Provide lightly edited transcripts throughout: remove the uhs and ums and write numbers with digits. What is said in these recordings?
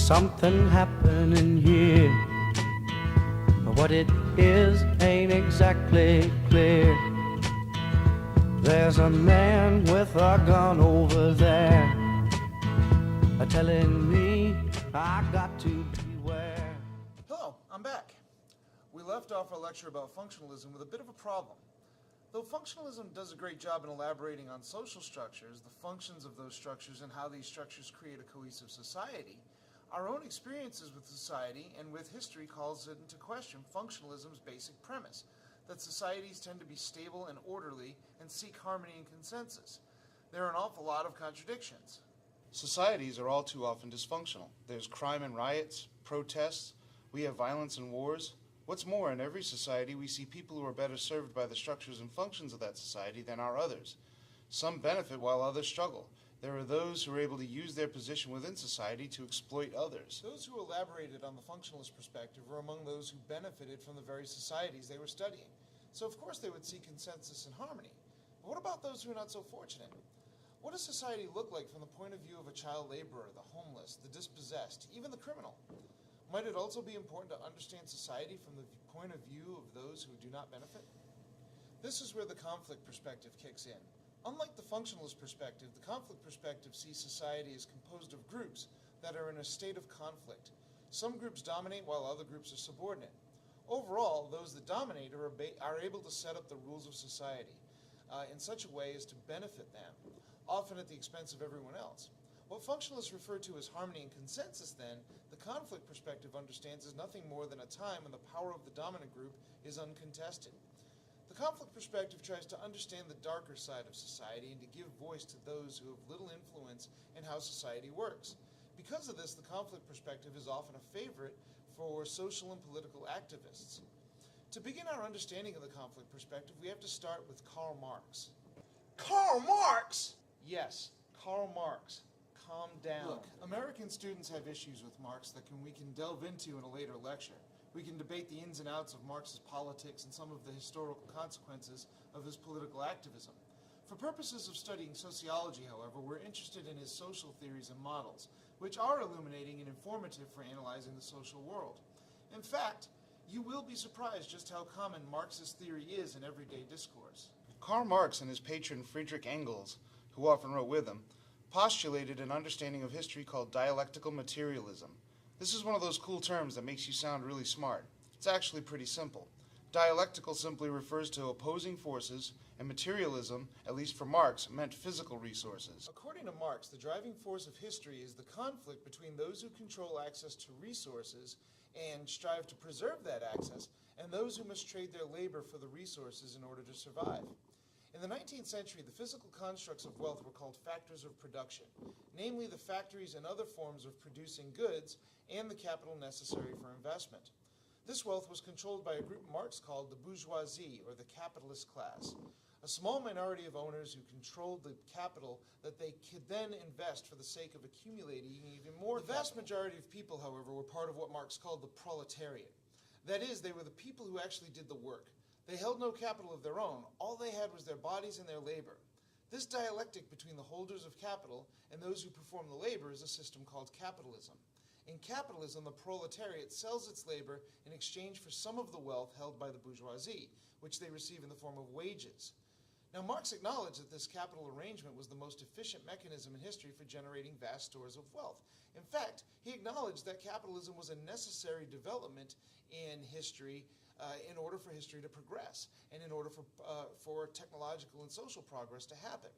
something happening here. But what it is ain't exactly clear. There's a man with a gun over there, telling me I got to beware. Hello, I'm back. We left off our lecture about functionalism with a bit of a problem. Though functionalism does a great job in elaborating on social structures, the functions of those structures, and how these structures create a cohesive society, our own experiences with society and with history calls into question functionalism's basic premise, that societies tend to be stable and orderly and seek harmony and consensus. There are an awful lot of contradictions. Societies are all too often dysfunctional. There's crime and riots, protests, we have violence and wars. What's more, in every society we see people who are better served by the structures and functions of that society than are others. Some benefit while others struggle. There are those who are able to use their position within society to exploit others. Those who elaborated on the functionalist perspective were among those who benefited from the very societies they were studying. So of course they would seek consensus and harmony. But what about those who are not so fortunate? What does society look like from the point of view of a child laborer, the homeless, the dispossessed, even the criminal? Might it also be important to understand society from the point of view of those who do not benefit? This is where the conflict perspective kicks in. Unlike the functionalist perspective, the conflict perspective sees society as composed of groups that are in a state of conflict. Some groups dominate while other groups are subordinate. Overall, those that dominate are able to set up the rules of society in such a way as to benefit them, often at the expense of everyone else. What functionalists refer to as harmony and consensus, then, the conflict perspective understands as nothing more than a time when the power of the dominant group is uncontested. The conflict perspective tries to understand the darker side of society and to give voice to those who have little influence in how society works. Because of this, the conflict perspective is often a favorite for social and political activists. To begin our understanding of the conflict perspective, we have to start with Karl Marx. Karl Marx? Yes, Karl Marx. Calm down. Look, American students have issues with Marx that we can delve into in a later lecture. We can debate the ins and outs of Marx's politics and some of the historical consequences of his political activism. For purposes of studying sociology, however, we're interested in his social theories and models, which are illuminating and informative for analyzing the social world. In fact, you will be surprised just how common Marx's theory is in everyday discourse. Karl Marx and his patron Friedrich Engels, who often wrote with him, postulated an understanding of history called dialectical materialism. This is one of those cool terms that makes you sound really smart. It's actually pretty simple. Dialectical simply refers to opposing forces, and materialism, at least for Marx, meant physical resources. According to Marx, the driving force of history is the conflict between those who control access to resources and strive to preserve that access, and those who must trade their labor for the resources in order to survive. In the 19th century, the physical constructs of wealth were called factors of production, namely the factories and other forms of producing goods and the capital necessary for investment. This wealth was controlled by a group Marx called the bourgeoisie, or the capitalist class, a small minority of owners who controlled the capital that they could then invest for the sake of accumulating even more. The vast majority of people, however, were part of what Marx called the proletariat. That is, they were the people who actually did the work. They held no capital of their own. All they had was their bodies and their labor. This dialectic between the holders of capital and those who perform the labor is a system called capitalism. In capitalism, the proletariat sells its labor in exchange for some of the wealth held by the bourgeoisie, which they receive in the form of wages. Now, Marx acknowledged that this capital arrangement was the most efficient mechanism in history for generating vast stores of wealth. In fact, he acknowledged that capitalism was a necessary development in history in order for history to progress and in order for technological and social progress to happen.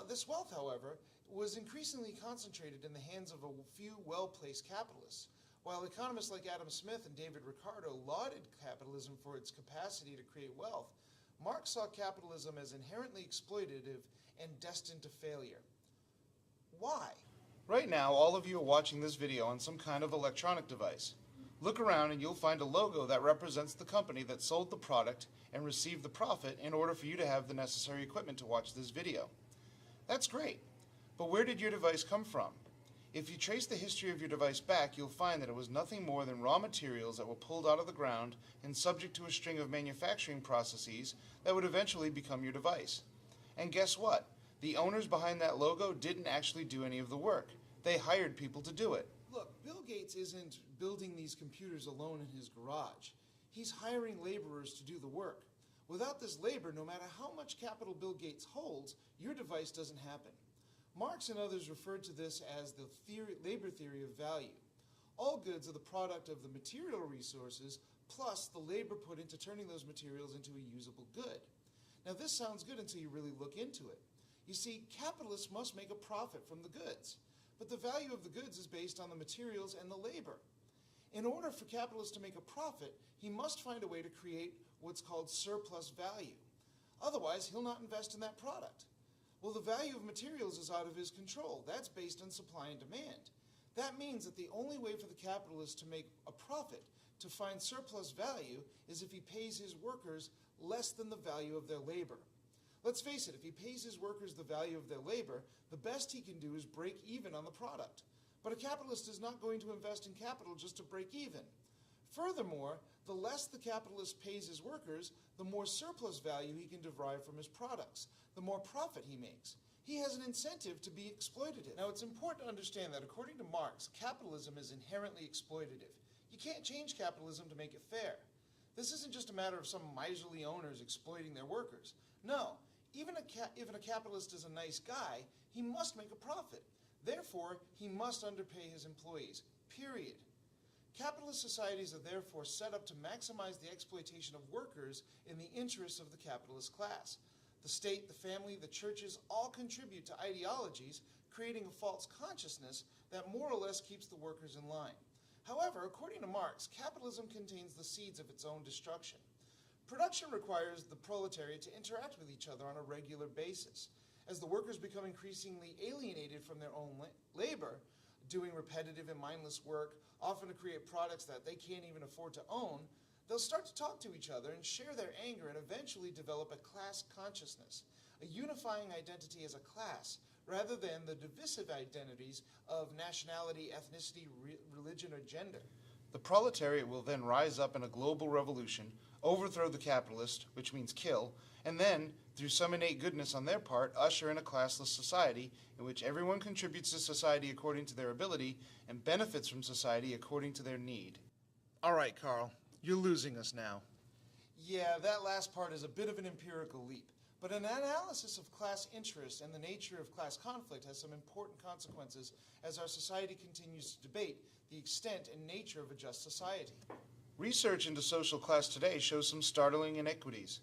This wealth, however, was increasingly concentrated in the hands of a few well-placed capitalists. While economists like Adam Smith and David Ricardo lauded capitalism for its capacity to create wealth, Marx saw capitalism as inherently exploitative and destined to failure. Why? Right now, all of you are watching this video on some kind of electronic device. Look around and you'll find a logo that represents the company that sold the product and received the profit in order for you to have the necessary equipment to watch this video. That's great, but where did your device come from? If you trace the history of your device back, you'll find that it was nothing more than raw materials that were pulled out of the ground and subject to a string of manufacturing processes that would eventually become your device. And guess what? The owners behind that logo didn't actually do any of the work. They hired people to do it. Look, Bill Gates isn't building these computers alone in his garage. He's hiring laborers to do the work. Without this labor, no matter how much capital Bill Gates holds, your device doesn't happen. Marx and others referred to this as the labor theory of value. All goods are the product of the material resources plus the labor put into turning those materials into a usable good. Now this sounds good until you really look into it. You see, capitalists must make a profit from the goods, but the value of the goods is based on the materials and the labor. In order for capitalists to make a profit, he must find a way to create what's called surplus value. Otherwise, he'll not invest in that product. Well, the value of materials is out of his control. That's based on supply and demand. That means that the only way for the capitalist to make a profit, to find surplus value, is if he pays his workers less than the value of their labor. Let's face it, if he pays his workers the value of their labor, the best he can do is break even on the product. But a capitalist is not going to invest in capital just to break even. Furthermore, the less the capitalist pays his workers, the more surplus value he can derive from his products, the more profit he makes. He has an incentive to be exploitative. Now, it's important to understand that according to Marx, capitalism is inherently exploitative. You can't change capitalism to make it fair. This isn't just a matter of some miserly owners exploiting their workers. No, even if a capitalist is a nice guy, he must make a profit. Therefore, he must underpay his employees, period. Capitalist societies are therefore set up to maximize the exploitation of workers in the interests of the capitalist class. The state, the family, the churches all contribute to ideologies, creating a false consciousness that more or less keeps the workers in line. However, according to Marx, capitalism contains the seeds of its own destruction. Production requires the proletariat to interact with each other on a regular basis. As the workers become increasingly alienated from their own labor, doing repetitive and mindless work, often to create products that they can't even afford to own, they'll start to talk to each other and share their anger and eventually develop a class consciousness, a unifying identity as a class, rather than the divisive identities of nationality, ethnicity, religion, or gender. The proletariat will then rise up in a global revolution, overthrow the capitalist, which means kill, and then, through some innate goodness on their part, usher in a classless society in which everyone contributes to society according to their ability and benefits from society according to their need. All right, Carl, you're losing us now. Yeah, that last part is a bit of an empirical leap, but an analysis of class interest and the nature of class conflict has some important consequences as our society continues to debate the extent and nature of a just society. Research into social class today shows some startling inequities.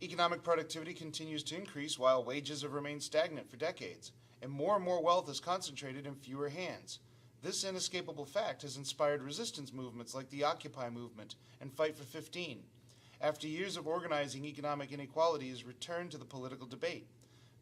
Economic productivity continues to increase while wages have remained stagnant for decades, and more wealth is concentrated in fewer hands. This inescapable fact has inspired resistance movements like the Occupy movement and Fight for 15. After years of organizing, economic inequality has returned to the political debate.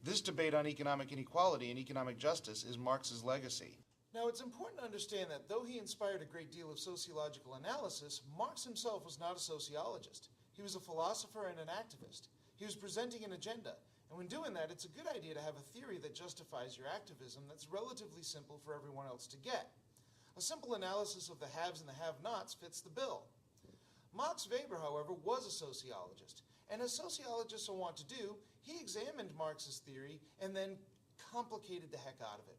This debate on economic inequality and economic justice is Marx's legacy. Now, it's important to understand that though he inspired a great deal of sociological analysis, Marx himself was not a sociologist. He was a philosopher and an activist. He was presenting an agenda, and when doing that, it's a good idea to have a theory that justifies your activism that's relatively simple for everyone else to get. A simple analysis of the haves and the have-nots fits the bill. Max Weber, however, was a sociologist, and as sociologists are wont to do, he examined Marx's theory and then complicated the heck out of it.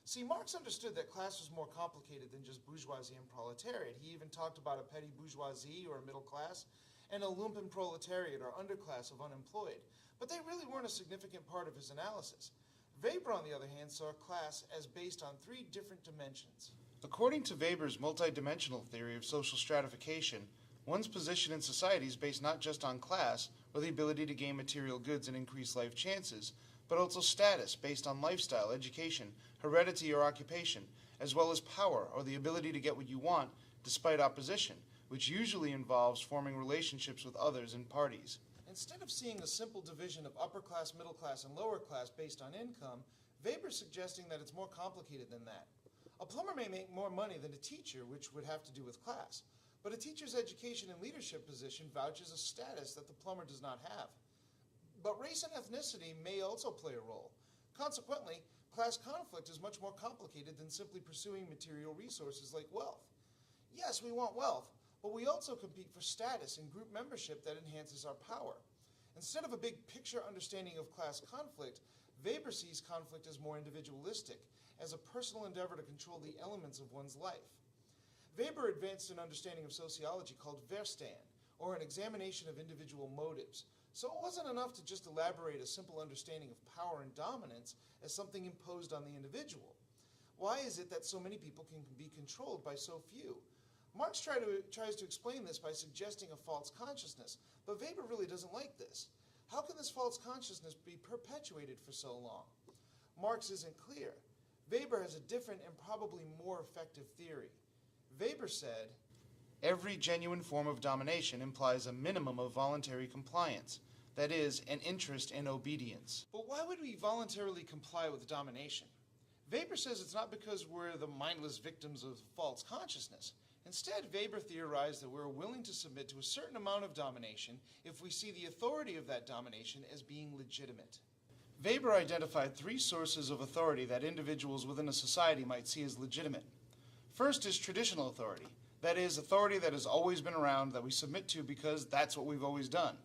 See, Marx understood that class was more complicated than just bourgeoisie and proletariat. He even talked about a petty bourgeoisie or a middle class and a lumpen proletariat or underclass of unemployed. But they really weren't a significant part of his analysis. Weber, on the other hand, saw class as based on three different dimensions. According to Weber's multidimensional theory of social stratification, one's position in society is based not just on class, or the ability to gain material goods and increase life chances, but also status based on lifestyle, education, heredity, or occupation, as well as power, or the ability to get what you want despite opposition, which usually involves forming relationships with others and parties. Instead of seeing a simple division of upper class, middle class, and lower class based on income, Weber's suggesting that it's more complicated than that. A plumber may make more money than a teacher, which would have to do with class, but a teacher's education and leadership position vouches a status that the plumber does not have. But race and ethnicity may also play a role. Consequently, class conflict is much more complicated than simply pursuing material resources like wealth. Yes, we want wealth, but we also compete for status and group membership that enhances our power. Instead of a big picture understanding of class conflict, Weber sees conflict as more individualistic, as a personal endeavor to control the elements of one's life. Weber advanced an understanding of sociology called Verstehen, or an examination of individual motives. So it wasn't enough to just elaborate a simple understanding of power and dominance as something imposed on the individual. Why is it that so many people can be controlled by so few? Marx tries to explain this by suggesting a false consciousness, but Weber really doesn't like this. How can this false consciousness be perpetuated for so long? Marx isn't clear. Weber has a different and probably more effective theory. Weber said, "Every genuine form of domination implies a minimum of voluntary compliance, that is, an interest in obedience." But why would we voluntarily comply with domination? Weber says it's not because we're the mindless victims of false consciousness. Instead, Weber theorized that we're willing to submit to a certain amount of domination if we see the authority of that domination as being legitimate. Weber identified three sources of authority that individuals within a society might see as legitimate. First is traditional authority, that is, authority that has always been around that we submit to because that's what we've always done.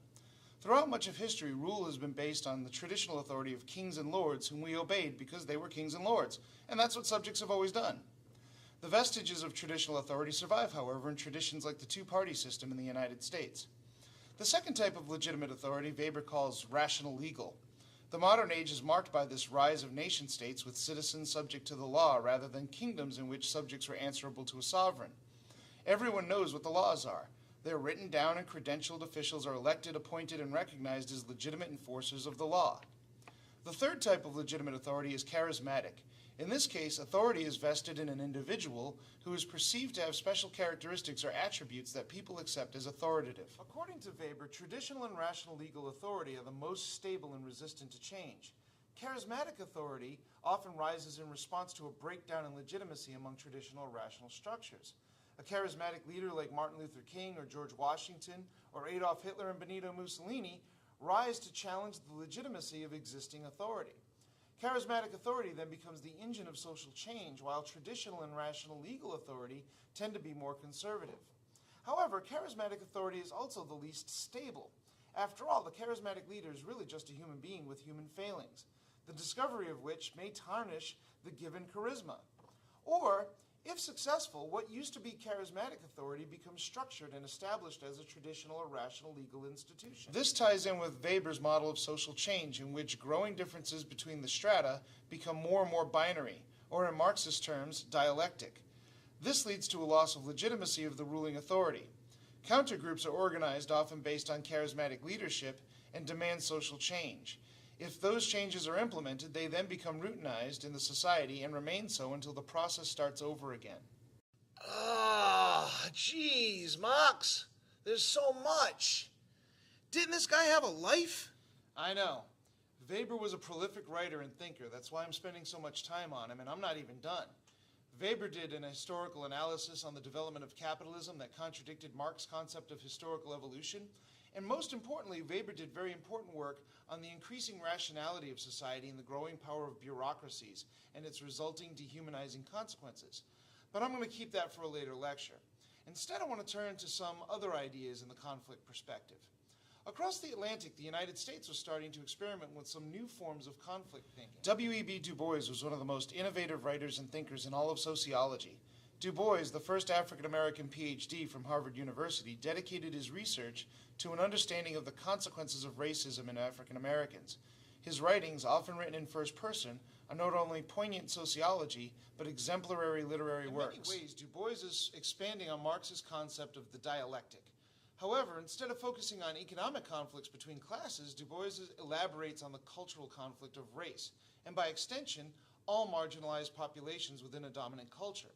Throughout much of history, rule has been based on the traditional authority of kings and lords whom we obeyed because they were kings and lords, and that's what subjects have always done. The vestiges of traditional authority survive, however, in traditions like the two-party system in the United States. The second type of legitimate authority Weber calls rational legal. The modern age is marked by this rise of nation-states with citizens subject to the law rather than kingdoms in which subjects were answerable to a sovereign. Everyone knows what the laws are. They are written down and credentialed officials are elected, appointed, and recognized as legitimate enforcers of the law. The third type of legitimate authority is charismatic. In this case, authority is vested in an individual who is perceived to have special characteristics or attributes that people accept as authoritative. According to Weber, traditional and rational legal authority are the most stable and resistant to change. Charismatic authority often rises in response to a breakdown in legitimacy among traditional or rational structures. A charismatic leader like Martin Luther King or George Washington or Adolf Hitler and Benito Mussolini rise to challenge the legitimacy of existing authority. Charismatic authority then becomes the engine of social change, while traditional and rational legal authority tend to be more conservative. However, charismatic authority is also the least stable. After all, the charismatic leader is really just a human being with human failings, the discovery of which may tarnish the given charisma. Or, if successful, what used to be charismatic authority becomes structured and established as a traditional or rational legal institution. This ties in with Weber's model of social change, in which growing differences between the strata become more and more binary, or in Marxist terms, dialectic. This leads to a loss of legitimacy of the ruling authority. Countergroups are organized often based on charismatic leadership and demand social change. If those changes are implemented, they then become routinized in the society and remain so until the process starts over again. Geez, Marx, there's so much. Didn't this guy have a life? I know. Weber was a prolific writer and thinker. That's why I'm spending so much time on him, and I'm not even done. Weber did an historical analysis on the development of capitalism that contradicted Marx's concept of historical evolution. And most importantly, Weber did very important work on the increasing rationality of society and the growing power of bureaucracies and its resulting dehumanizing consequences. But I'm going to keep that for a later lecture. Instead, I want to turn to some other ideas in the conflict perspective. Across the Atlantic, the United States was starting to experiment with some new forms of conflict thinking. W.E.B. Du Bois was one of the most innovative writers and thinkers in all of sociology. Du Bois, the first African-American PhD from Harvard University, dedicated his research to an understanding of the consequences of racism in African Americans. His writings, often written in first person, are not only poignant sociology, but exemplary literary works. In many ways, Du Bois is expanding on Marx's concept of the dialectic. However, instead of focusing on economic conflicts between classes, Du Bois elaborates on the cultural conflict of race, and by extension, all marginalized populations within a dominant culture.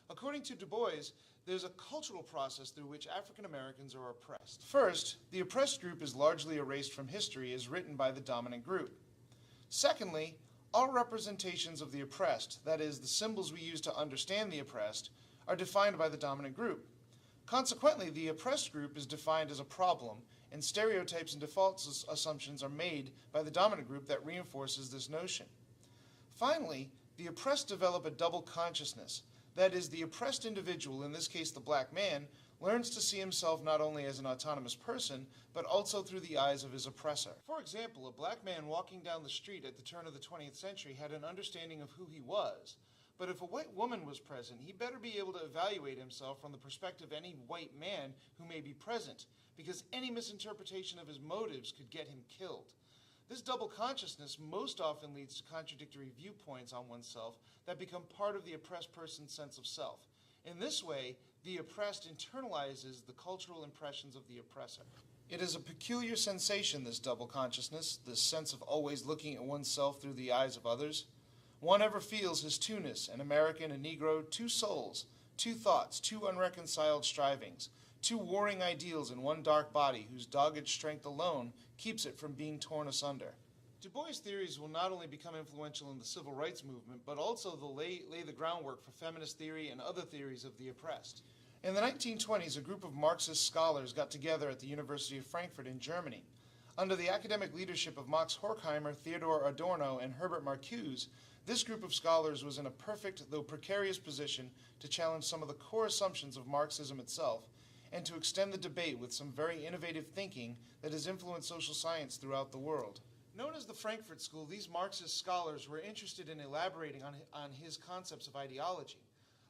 According to Du Bois, there's a cultural process through which African Americans are oppressed. First, the oppressed group is largely erased from history as written by the dominant group. Secondly, all representations of the oppressed, that is, the symbols we use to understand the oppressed, are defined by the dominant group. Consequently, the oppressed group is defined as a problem, and stereotypes and default assumptions are made by the dominant group that reinforces this notion. Finally, the oppressed develop a double consciousness. That is, the oppressed individual, in this case the black man, learns to see himself not only as an autonomous person, but also through the eyes of his oppressor. For example, a black man walking down the street at the turn of the 20th century had an understanding of who he was, But if a white woman was present, he better be able to evaluate himself from the perspective of any white man who may be present, because any misinterpretation of his motives could get him killed. This double consciousness most often leads to contradictory viewpoints on oneself that become part of the oppressed person's sense of self. In this way, the oppressed internalizes the cultural impressions of the oppressor. It is a peculiar sensation, this double consciousness, this sense of always looking at oneself through the eyes of others. One ever feels his two-ness, an American, a Negro, two souls, two thoughts, two unreconciled strivings, two warring ideals in one dark body whose dogged strength alone keeps it from being torn asunder. Du Bois' theories will not only become influential in the civil rights movement, but also they'll lay the groundwork for feminist theory and other theories of the oppressed. In the 1920s, a group of Marxist scholars got together at the University of Frankfurt in Germany. Under the academic leadership of Max Horkheimer, Theodor Adorno, and Herbert Marcuse, this group of scholars was in a perfect, though precarious position to challenge some of the core assumptions of Marxism itself and to extend the debate with some very innovative thinking that has influenced social science throughout the world. Known as the Frankfurt School, these Marxist scholars were interested in elaborating on his concepts of ideology.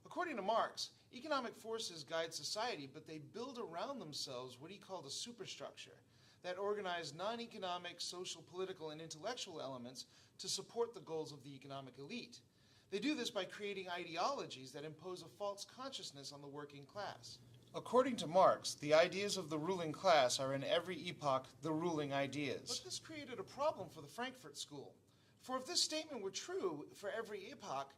According to Marx, economic forces guide society, but they build around themselves what he called a superstructure that organized non-economic, social, political, and intellectual elements to support the goals of the economic elite. They do this by creating ideologies that impose a false consciousness on the working class. According to Marx, the ideas of the ruling class are in every epoch the ruling ideas. But this created a problem for the Frankfurt School. For if this statement were true for every epoch,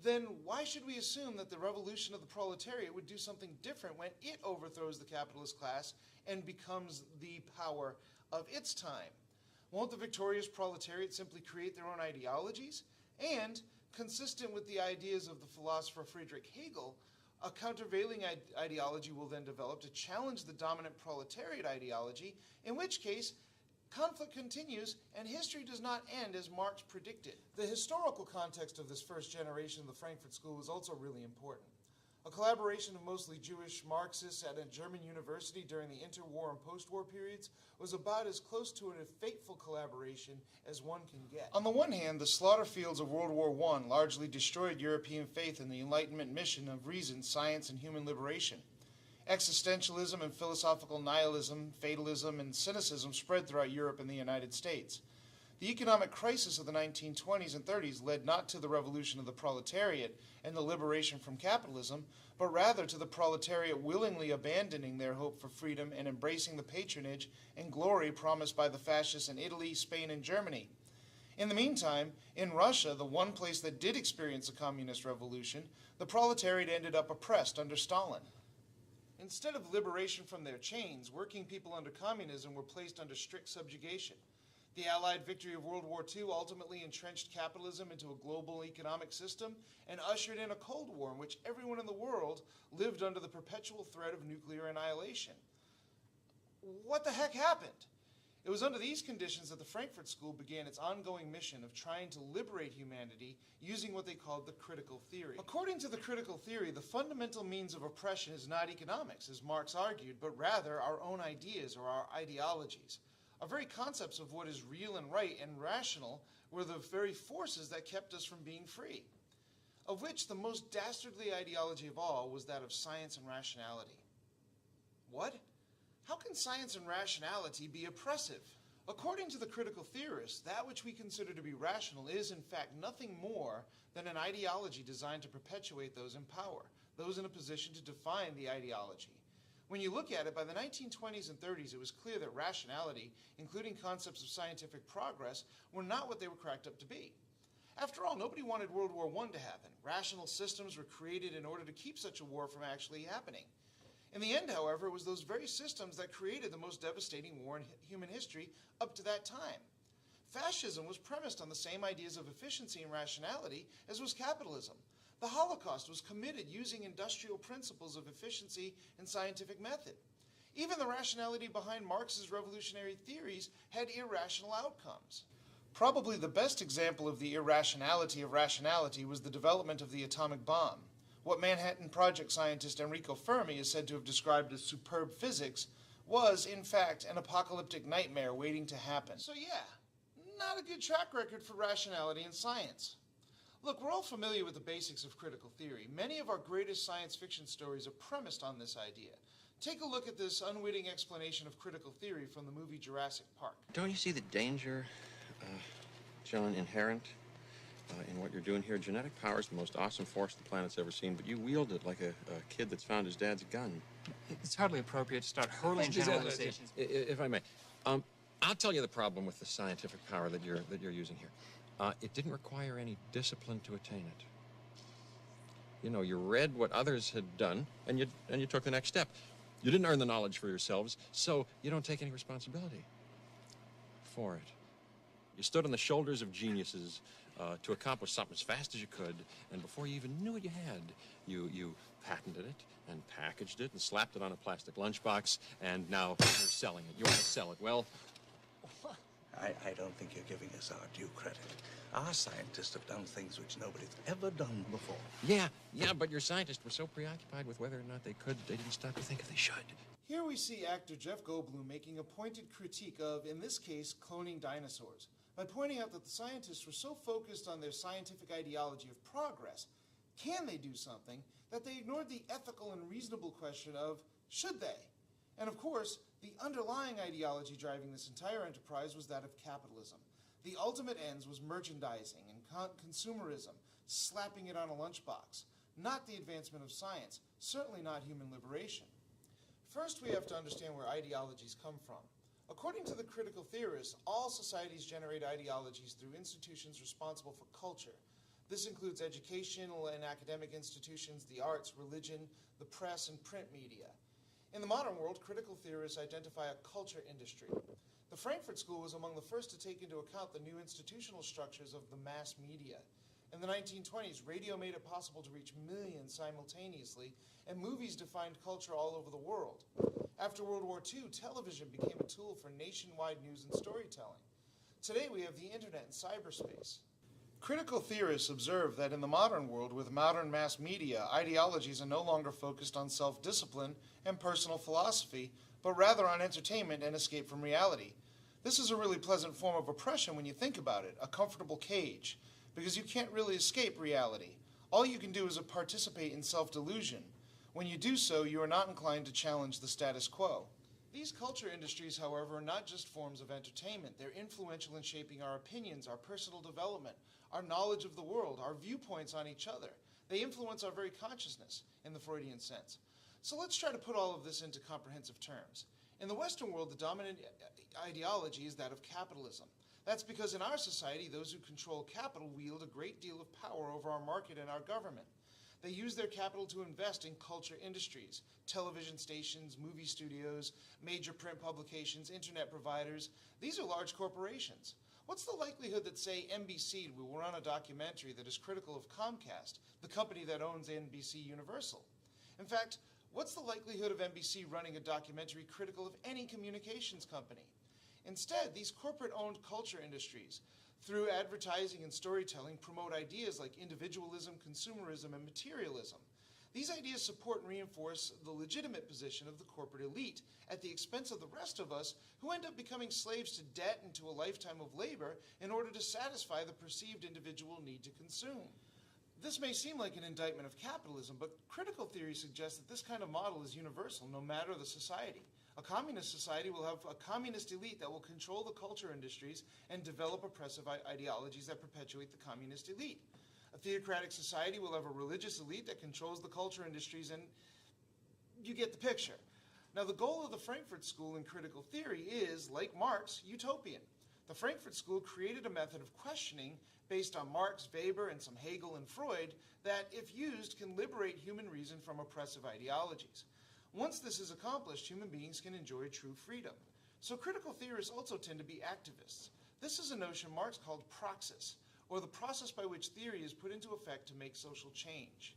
then why should we assume that the revolution of the proletariat would do something different when it overthrows the capitalist class and becomes the power of its time? Won't the victorious proletariat simply create their own ideologies? And, consistent with the ideas of the philosopher Friedrich Hegel, a countervailing ideology will then develop to challenge the dominant proletariat ideology, in which case conflict continues and history does not end as Marx predicted. The historical context of this first generation of the Frankfurt School was also really important. A collaboration of mostly Jewish Marxists at a German university during the interwar and post-war periods was about as close to a fateful collaboration as one can get. On the one hand, the slaughter fields of World War I largely destroyed European faith in the Enlightenment mission of reason, science, and human liberation. Existentialism and philosophical nihilism, fatalism, and cynicism spread throughout Europe and the United States. The economic crisis of the 1920s and 30s led not to the revolution of the proletariat and the liberation from capitalism, but rather to the proletariat willingly abandoning their hope for freedom and embracing the patronage and glory promised by the fascists in Italy, Spain, and Germany. In the meantime, in Russia, the one place that did experience a communist revolution, the proletariat ended up oppressed under Stalin. Instead of liberation from their chains, working people under communism were placed under strict subjugation. The Allied victory of World War II ultimately entrenched capitalism into a global economic system and ushered in a Cold War in which everyone in the world lived under the perpetual threat of nuclear annihilation. What the heck happened? It was under these conditions that the Frankfurt School began its ongoing mission of trying to liberate humanity using what they called the critical theory. According to the critical theory, the fundamental means of oppression is not economics, as Marx argued, but rather our own ideas or our ideologies. Our very concepts of what is real and right and rational were the very forces that kept us from being free, of which the most dastardly ideology of all was that of science and rationality. What? How can science and rationality be oppressive? According to the critical theorists, that which we consider to be rational is, in fact, nothing more than an ideology designed to perpetuate those in power, those in a position to define the ideology. When you look at it, by the 1920s and 30s, it was clear that rationality, including concepts of scientific progress, were not what they were cracked up to be. After all, nobody wanted World War I to happen. Rational systems were created in order to keep such a war from actually happening. In the end, however, it was those very systems that created the most devastating war in human history up to that time. Fascism was premised on the same ideas of efficiency and rationality as was capitalism. The Holocaust was committed using industrial principles of efficiency and scientific method. Even the rationality behind Marx's revolutionary theories had irrational outcomes. Probably the best example of the irrationality of rationality was the development of the atomic bomb. What Manhattan Project scientist Enrico Fermi is said to have described as superb physics was, in fact, an apocalyptic nightmare waiting to happen. So yeah, not a good track record for rationality in science. Look, we're all familiar with the basics of critical theory. Many of our greatest science fiction stories are premised on this idea. Take a look at this unwitting explanation of critical theory from the movie Jurassic Park. Don't you see the danger, John, inherent in what you're doing here? Genetic power is the most awesome force the planet's ever seen, but you wield it like a kid that's found his dad's gun. It's hardly appropriate to start hurling generalizations. If I may, I'll tell you the problem with the scientific power that you're using here. It didn't require any discipline to attain it. You know, you read what others had done, and you took the next step. You didn't earn the knowledge for yourselves, so you don't take any responsibility for it. You stood on the shoulders of geniuses to accomplish something as fast as you could, and before you even knew what you had, you patented it and packaged it and slapped it on a plastic lunchbox, and now you're selling it. You want to sell it. Well, I don't think you're giving us our due credit. Our scientists have done things which nobody's ever done before. yeah, but your scientists were so preoccupied with whether or not they could, they didn't stop to think if they should. Here we see actor Jeff Goldblum making a pointed critique of, in this case, cloning dinosaurs, by pointing out that the scientists were so focused on their scientific ideology of progress, can they do something, that they ignored the ethical and reasonable question of, should they? And of course, the underlying ideology driving this entire enterprise was that of capitalism. The ultimate ends was merchandising and consumerism, slapping it on a lunchbox, not the advancement of science, certainly not human liberation. First, we have to understand where ideologies come from. According to the critical theorists, all societies generate ideologies through institutions responsible for culture. This includes educational and academic institutions, the arts, religion, the press, and print media. In the modern world, critical theorists identify a culture industry. The Frankfurt School was among the first to take into account the new institutional structures of the mass media. In the 1920s, radio made it possible to reach millions simultaneously, and movies defined culture all over the world. After World War II, television became a tool for nationwide news and storytelling. Today, we have the internet and cyberspace. Critical theorists observe that in the modern world, with modern mass media, ideologies are no longer focused on self-discipline and personal philosophy, but rather on entertainment and escape from reality. This is a really pleasant form of oppression when you think about it, a comfortable cage, because you can't really escape reality. All you can do is participate in self-delusion. When you do so, you are not inclined to challenge the status quo. These culture industries, however, are not just forms of entertainment. They're influential in shaping our opinions, our personal development, our knowledge of the world, our viewpoints on each other. They influence our very consciousness, in the Freudian sense. So let's try to put all of this into comprehensive terms. In the Western world, the dominant ideology is that of capitalism. That's because in our society, those who control capital wield a great deal of power over our market and our government. They use their capital to invest in culture industries, television stations, movie studios, major print publications, internet providers. These are large corporations. What's the likelihood that, say, NBC will run a documentary that is critical of Comcast, the company that owns NBC Universal? In fact, what's the likelihood of NBC running a documentary critical of any communications company? Instead, these corporate-owned culture industries, through advertising and storytelling, promote ideas like individualism, consumerism, and materialism. These ideas support and reinforce the legitimate position of the corporate elite at the expense of the rest of us, who end up becoming slaves to debt and to a lifetime of labor in order to satisfy the perceived individual need to consume. This may seem like an indictment of capitalism, but critical theory suggests that this kind of model is universal, no matter the society. A communist society will have a communist elite that will control the culture industries and develop oppressive ideologies that perpetuate the communist elite. A theocratic society will have a religious elite that controls the culture industries, and you get the picture. Now, the goal of the Frankfurt School in critical theory is, like Marx, utopian. The Frankfurt School created a method of questioning based on Marx, Weber, and some Hegel and Freud that, if used, can liberate human reason from oppressive ideologies. Once this is accomplished, human beings can enjoy true freedom. So critical theorists also tend to be activists. This is a notion Marx called praxis, or the process by which theory is put into effect to make social change.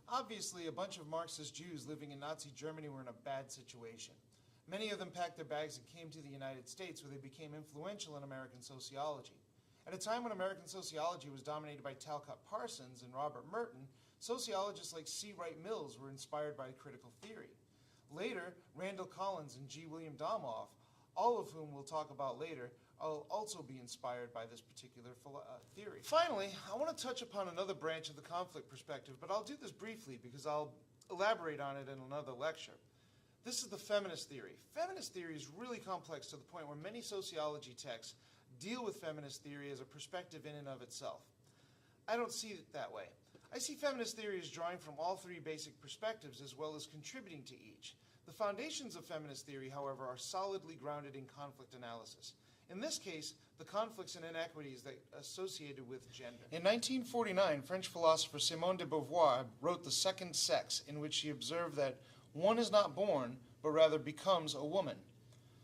Obviously, a bunch of Marxist Jews living in Nazi Germany were in a bad situation. Many of them packed their bags and came to the United States, where they became influential in American sociology. At a time when American sociology was dominated by Talcott Parsons and Robert Merton, sociologists like C. Wright Mills were inspired by critical theory. Later, Randall Collins and G. William Domhoff all of whom we'll talk about later, will also be inspired by this particular theory. Finally, I want to touch upon another branch of the conflict perspective, but I'll do this briefly because I'll elaborate on it in another lecture. This is the feminist theory. Feminist theory is really complex to the point where many sociology texts deal with feminist theory as a perspective in and of itself. I don't see it that way. I see feminist theory as drawing from all three basic perspectives as well as contributing to each. The foundations of feminist theory, however, are solidly grounded in conflict analysis. In this case, the conflicts and inequities that associated with gender. In 1949, French philosopher Simone de Beauvoir wrote The Second Sex, in which she observed that one is not born, but rather becomes a woman.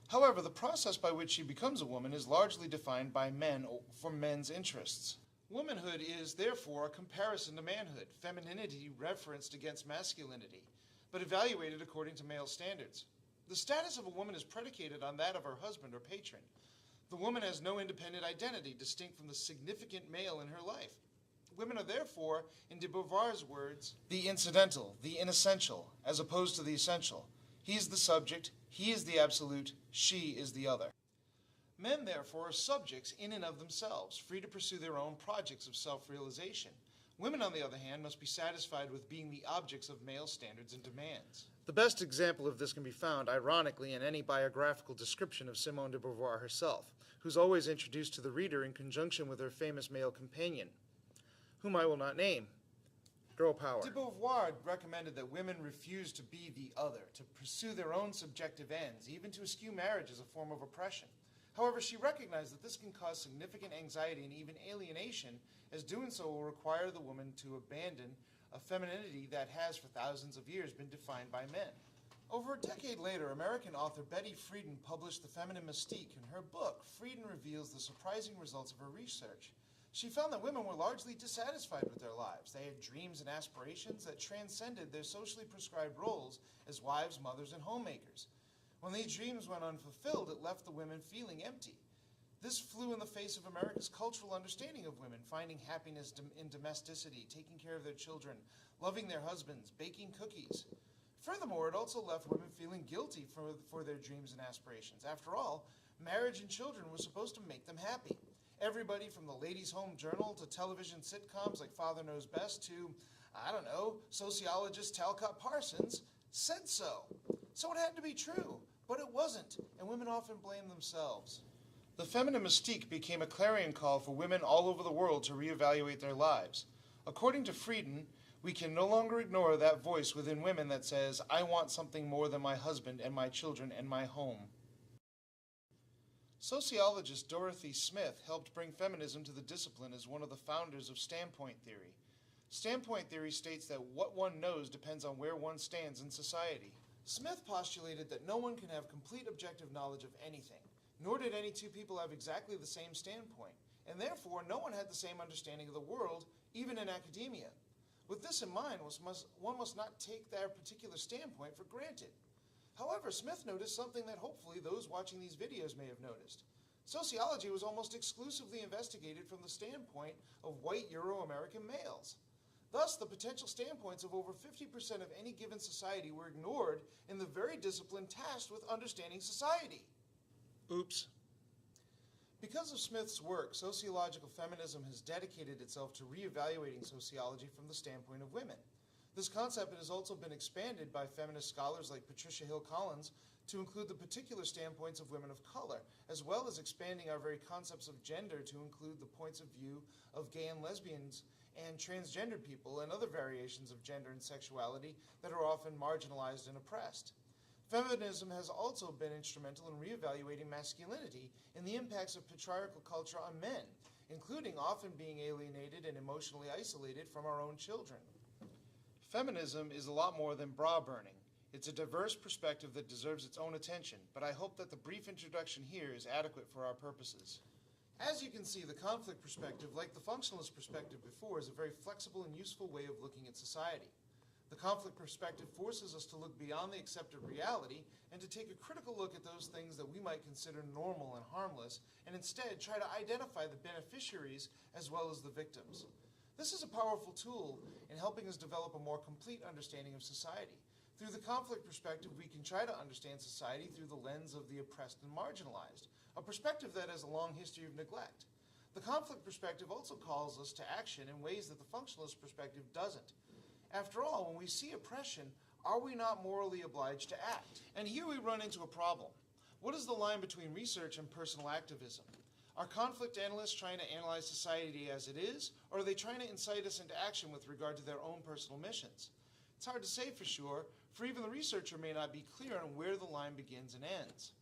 However, the process by which she becomes a woman is largely defined by men for men's interests. Womanhood is, therefore, a comparison to manhood, femininity referenced against masculinity, but evaluated according to male standards. The status of a woman is predicated on that of her husband or patron. The woman has no independent identity distinct from the significant male in her life. Women are therefore, in de Beauvoir's words, the incidental, the inessential, as opposed to the essential. He is the subject, he is the absolute, she is the other. Men, therefore, are subjects in and of themselves, free to pursue their own projects of self-realization. Women, on the other hand, must be satisfied with being the objects of male standards and demands. The best example of this can be found, ironically, in any biographical description of Simone de Beauvoir herself, who's always introduced to the reader in conjunction with her famous male companion, whom I will not name. Girl power. De Beauvoir recommended that women refuse to be the other, to pursue their own subjective ends, even to eschew marriage as a form of oppression. However, she recognized that this can cause significant anxiety and even alienation, as doing so will require the woman to abandon a femininity that has for thousands of years been defined by men. Over a decade later, American author Betty Friedan published The Feminine Mystique. In her book, Friedan reveals the surprising results of her research. She found that women were largely dissatisfied with their lives. They had dreams and aspirations that transcended their socially prescribed roles as wives, mothers, and homemakers. When these dreams went unfulfilled, it left the women feeling empty. This flew in the face of America's cultural understanding of women, finding happiness in domesticity, taking care of their children, loving their husbands, baking cookies. Furthermore, it also left women feeling guilty for their dreams and aspirations. After all, marriage and children were supposed to make them happy. Everybody from the Ladies' Home Journal to television sitcoms like Father Knows Best to, I don't know, sociologist Talcott Parsons said so. So it had to be true, but it wasn't, and women often blame themselves. The Feminine Mystique became a clarion call for women all over the world to reevaluate their lives. According to Friedan, we can no longer ignore that voice within women that says, I want something more than my husband and my children and my home. Sociologist Dorothy Smith helped bring feminism to the discipline as one of the founders of standpoint theory. Standpoint theory states that what one knows depends on where one stands in society. Smith postulated that no one can have complete objective knowledge of anything, nor did any two people have exactly the same standpoint, and therefore no one had the same understanding of the world, even in academia. With this in mind, one must not take their particular standpoint for granted. However, Smith noticed something that hopefully those watching these videos may have noticed. Sociology was almost exclusively investigated from the standpoint of white Euro-American males. Thus, the potential standpoints of over 50% of any given society were ignored in the very discipline tasked with understanding society. Oops. Because of Smith's work, sociological feminism has dedicated itself to reevaluating sociology from the standpoint of women. This concept has also been expanded by feminist scholars like Patricia Hill Collins to include the particular standpoints of women of color, as well as expanding our very concepts of gender to include the points of view of gay and lesbians and transgendered people and other variations of gender and sexuality that are often marginalized and oppressed. Feminism has also been instrumental in reevaluating masculinity and the impacts of patriarchal culture on men, including often being alienated and emotionally isolated from our own children. Feminism is a lot more than bra burning. It's a diverse perspective that deserves its own attention, but I hope that the brief introduction here is adequate for our purposes. As you can see, the conflict perspective, like the functionalist perspective before, is a very flexible and useful way of looking at society. The conflict perspective forces us to look beyond the accepted reality and to take a critical look at those things that we might consider normal and harmless, and instead try to identify the beneficiaries as well as the victims. This is a powerful tool in helping us develop a more complete understanding of society. Through the conflict perspective, we can try to understand society through the lens of the oppressed and marginalized, a perspective that has a long history of neglect. The conflict perspective also calls us to action in ways that the functionalist perspective doesn't. After all, when we see oppression, are we not morally obliged to act? And here we run into a problem. What is the line between research and personal activism? Are conflict analysts trying to analyze society as it is, or are they trying to incite us into action with regard to their own personal missions? It's hard to say for sure, for even the researcher may not be clear on where the line begins and ends.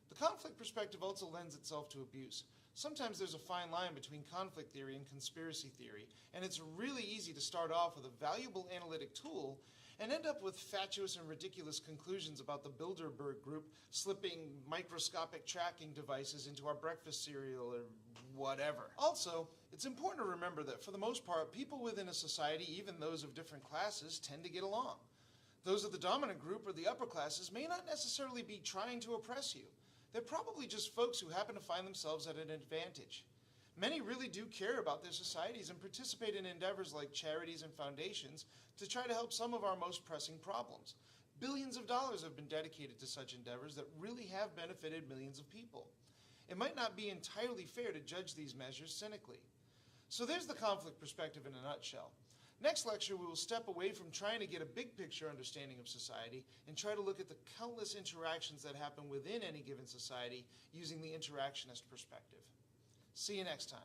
The conflict perspective also lends itself to abuse. Sometimes there's a fine line between conflict theory and conspiracy theory, and it's really easy to start off with a valuable analytic tool and end up with fatuous and ridiculous conclusions about the Bilderberg Group slipping microscopic tracking devices into our breakfast cereal or whatever. Also, it's important to remember that for the most part, people within a society, even those of different classes, tend to get along. Those of the dominant group or the upper classes may not necessarily be trying to oppress you. They're probably just folks who happen to find themselves at an advantage. Many really do care about their societies and participate in endeavors like charities and foundations to try to help some of our most pressing problems. Billions of dollars have been dedicated to such endeavors that really have benefited millions of people. It might not be entirely fair to judge these measures cynically. So there's the conflict perspective in a nutshell. Next lecture, we will step away from trying to get a big picture understanding of society and try to look at the countless interactions that happen within any given society using the interactionist perspective. See you next time.